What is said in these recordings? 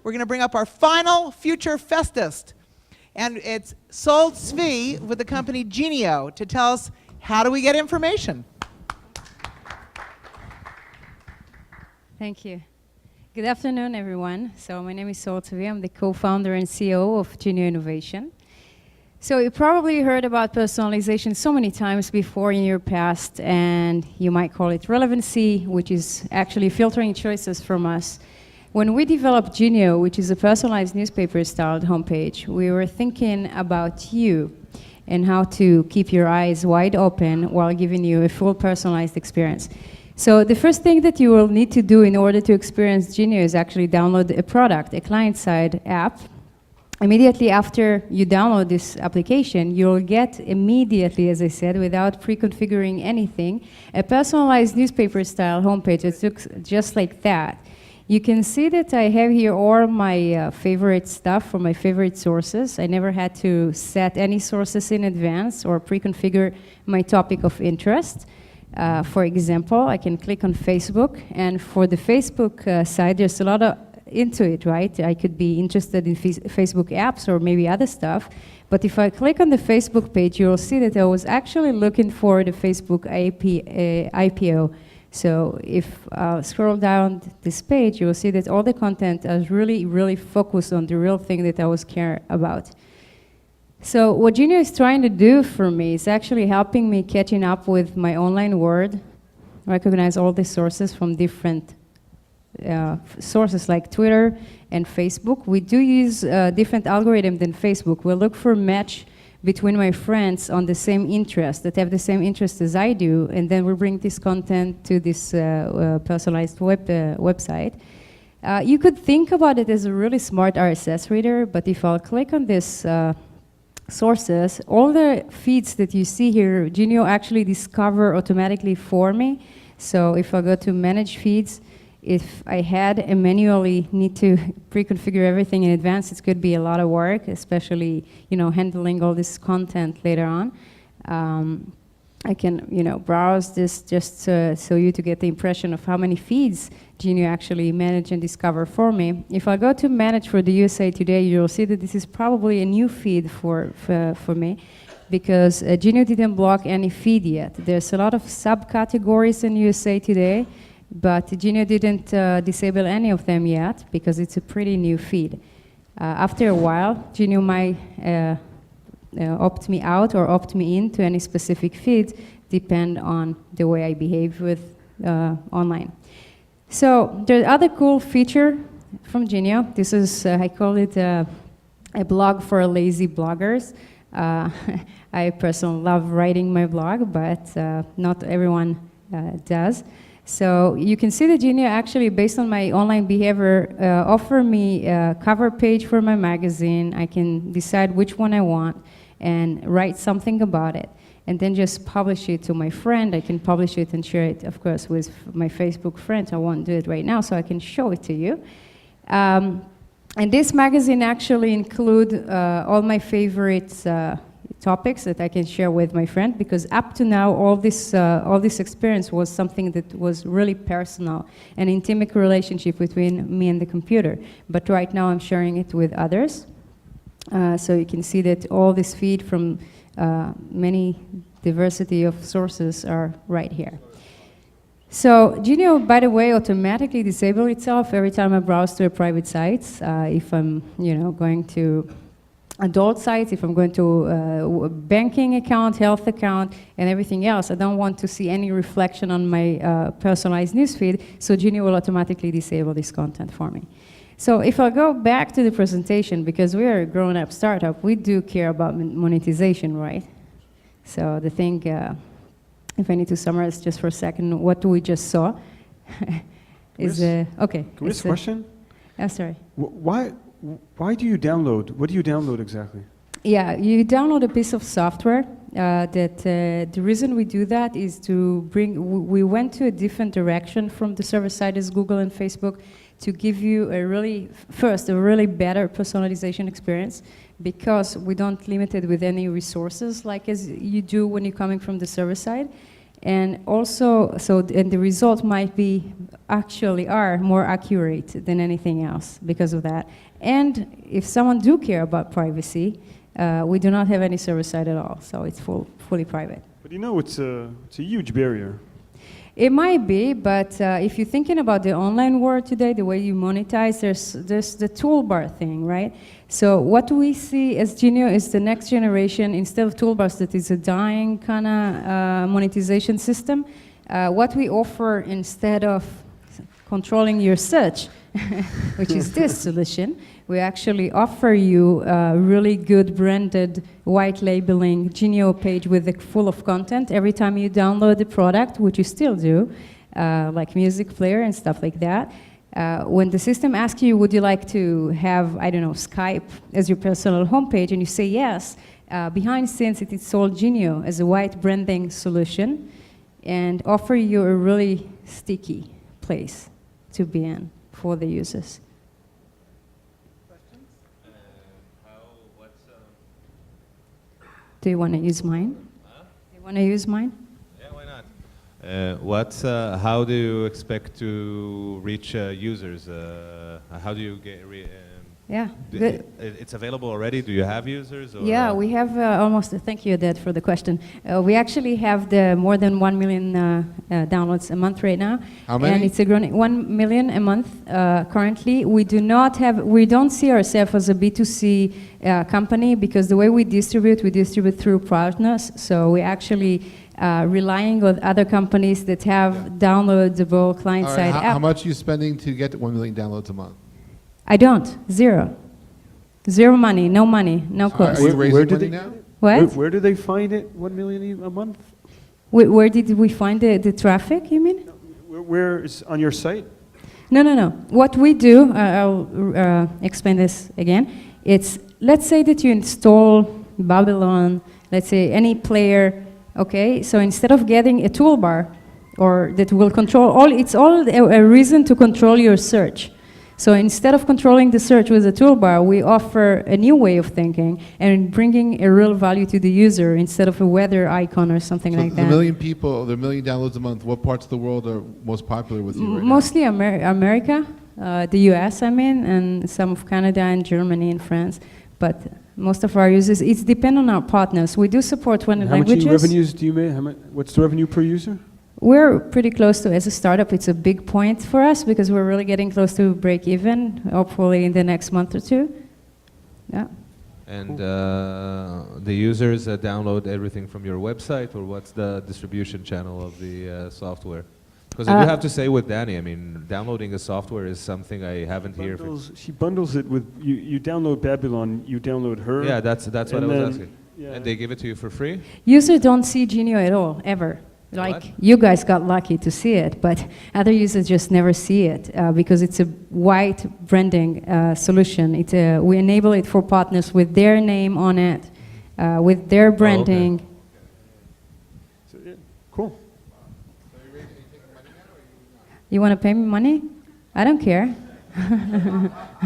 we're going to bring up our final future festist. And it's SolTzvi with the company Genieo to tell us how do we get information. Thank you. Good afternoon, everyone. So my name is SolTzvi. I'm the co-founder and CEO of Genieo Innovation. So you probably heard about personalization so many times before in your past, and you might call it relevancy, which is actually filtering choices from us. When we developed Genieo, which is a personalized newspaper-styled homepage, we were thinking about you and how to keep your eyes wide open while giving you a full personalized experience. So the first thing that you will need to do in order to experience Genieo is actually download a product, a client-side app. Immediately after you download this application, you'll get immediately, as I said, without pre-configuring anything, a personalized newspaper-style homepage that looks just like that. You can see that I have here all my favorite stuff from my favorite sources. I never had to set any sources in advance or pre-configure my topic of interest. For example, I can click on Facebook, and for the Facebook side, there's a lot of into it, right? I could be interested in Facebook apps or maybe other stuff, but if I click on the Facebook page, you'll see that I was actually looking for the Facebook IPO. So if I scroll down this page, you'll see that all the content is really, really focused on the real thing that I was care about. So what Genieo is trying to do for me is actually helping me catching up with my online world, recognize all the sources from different sources like Twitter and Facebook. We do use different algorithms than Facebook. We'll look for a match between my friends on the same interest, that have the same interest as I do, and then we bring this content to this personalized website. You could think about it as a really smart RSS reader, but if I'll click on this sources, all the feeds that you see here, Genieo actually discover automatically for me. So if I go to manage feeds, if I had a manually need to pre-configure everything in advance, it could be a lot of work, especially handling all this content later on. I can browse this just so you to get the impression of how many feeds Genieo actually manage and discover for me. If I go to manage for the USA Today, you'll see that this is probably a new feed for me, because Genieo didn't block any feed yet. There's a lot of subcategories in USA Today, but Genieo didn't disable any of them yet because it's a pretty new feed. After a while, Genieo might opt me out or opt me in to any specific feed, depend on the way I behave with online. So the other cool feature from Genieo, this is, I call it a blog for lazy bloggers. I personally love writing my blog, but not everyone does. So you can see that Genieo actually, based on my online behavior, offer me a cover page for my magazine. I can decide which one I want and write something about it, and then just publish it to my friend. I can publish it and share it, of course, with my Facebook friends. I won't do it right now, so I can show it to you. And this magazine actually include all my favorite topics that I can share with my friend, because up to now all this experience was something that was really personal, an intimate relationship between me and the computer. But right now I'm sharing it with others. So you can see that all this feed from many diversity of sources are right here. So Genieo, by the way, automatically disables itself every time I browse to a private site. If I'm going to adult sites, if I'm going to a banking account, health account, and everything else, I don't want to see any reflection on my personalized newsfeed, so Genieo will automatically disable this content for me. So if I go back to the presentation, because we are a grown-up startup, we do care about monetization, right? So the thing, if I need to summarize just for a second, what we just saw is, okay. Can we ask a question? Sorry. Why do you download? What do you download exactly? Yeah, you download a piece of software that the reason we do that is to bring, we went to a different direction from the server side as Google and Facebook to give you a really better personalization experience, because we don't limit it with any resources like as you do when you're coming from the server side. And also, and the result might be, actually are more accurate than anything else because of that. And if someone do care about privacy, we do not have any server side at all, so it's fully private. But you know, it's a huge barrier. It might be, but if you're thinking about the online world today, the way you monetize, there's the toolbar thing, right? So what we see as Genieo is the next generation, instead of toolbars that is a dying kind of monetization system, what we offer instead of controlling your search, which is this solution, we actually offer you a really good branded white labeling Genieo page with full of content every time you download the product, which you still do, like music player and stuff like that. When the system asks you, would you like to have, I don't know, Skype as your personal homepage, and you say yes, behind the scenes it is sold Genieo as a white branding solution and offer you a really sticky place to be in for the users. Do you want to use mine? Huh? Do you want to use mine? Yeah, why not? How do you expect to reach users? How do you get? Yeah. It's available already. Do you have users? Or Yeah, we have almost. Thank you, Dad, for the question. We actually have more than 1 million downloads a month right now. How many? And it's a growing 1 million a month currently. We don't see ourselves as a B2C company because the way we distribute through partners. So we actually relying on other companies that have downloadable client-side app. How much are you spending to get to 1 million downloads a month? I don't. Zero. Zero money, no cost. Are you raising Where do money they- now? What? Where do they find it? 1 million a month? Where did we find the traffic, you mean? Where is on your site? No. What we do, I'll explain this again. It's, let's say that you install Babylon, let's say any player, okay? So instead of getting a toolbar, or that will control it's all a reason to control your search. So instead of controlling the search with a toolbar, we offer a new way of thinking and bringing a real value to the user instead of a weather icon or something like The that. million people, the million downloads a month, what parts of the world are most popular with you right Mostly America, the US, I mean, and some of Canada and Germany and France. But most of our users, it's depend on our partners. We do support 20 How languages. much revenues do you make? What's the revenue per user? We're pretty close to, as a startup, it's a big point for us because we're really getting close to break even, hopefully in the next month or two. Yeah. And the users download everything from your website, or what's the distribution channel of the software? Because I do have to say with Danny, I mean, downloading a software is something I haven't heard. She bundles it with, you download Babylon, you download her. Yeah, that's what I was asking. Yeah. And they give it to you for free? Users don't see Genieo at all, ever. Like, you guys got lucky to see it, but other users just never see it because it's a white branding solution. We enable it for partners with their name on it, with their branding. Oh, okay. So, yeah, cool. You want to pay me money? I don't care.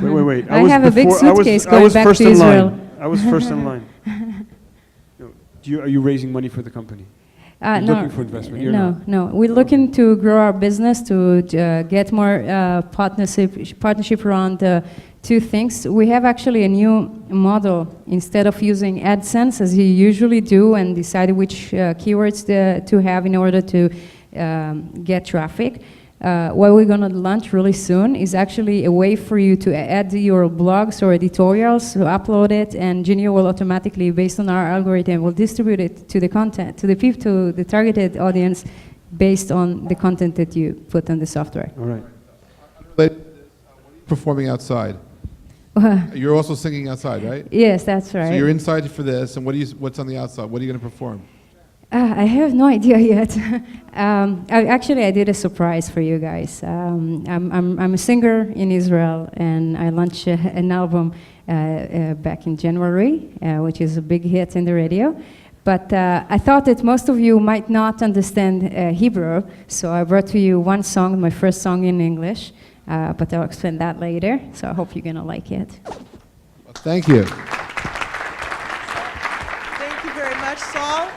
Wait. I have a big suitcase going back to Israel. I was first in line. Are you raising money for the company? You're looking for investment? You're not. No. We're looking to grow our business, to get more partnership around two things. We have actually a new model. Instead of using AdSense, as you usually do, and decide which keywords to have in order to get traffic, what we're going to launch really soon is actually a way for you to add your blogs or editorials, to upload it, and Genieo will automatically, based on our algorithm, will distribute it to the content, to the people, to the targeted audience, based on the content that you put on the software. All right. But performing outside. You're also singing outside, right? Yes, that's right. So you're inside for this, and what's on the outside? What are you going to perform? I have no idea yet. I did a surprise for you guys. I'm a singer in Israel, and I launched an album back in January, which is a big hit in the radio. But I thought that most of you might not understand Hebrew, so I brought to you one song, my first song in English, but I'll explain that later, so I hope you're going to like it. Thank you. Thank you very much, Sol.